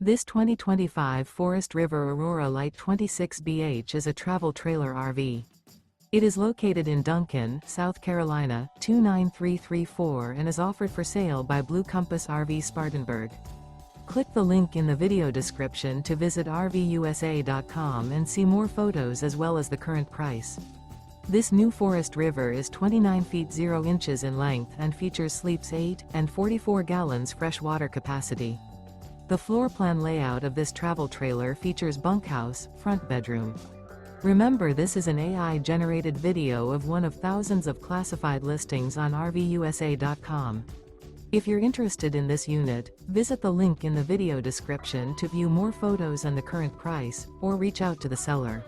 This 2025 Forest River Aurora Light 26BH is a travel trailer RV. It is located in Duncan, South Carolina, 29334 and is offered for sale by Blue Compass RV Spartanburg. Click the link in the video description to visit RVUSA.com and see more photos as well as the current price. This new Forest River is 29 feet 0 inches in length and features sleeps 8 and 44 gallons fresh water capacity. The floor plan layout of this travel trailer features bunkhouse, front bedroom. Remember, this is an AI-generated video of one of thousands of classified listings on RVUSA.com. If you're interested in this unit, visit the link in the video description to view more photos and the current price, or reach out to the seller.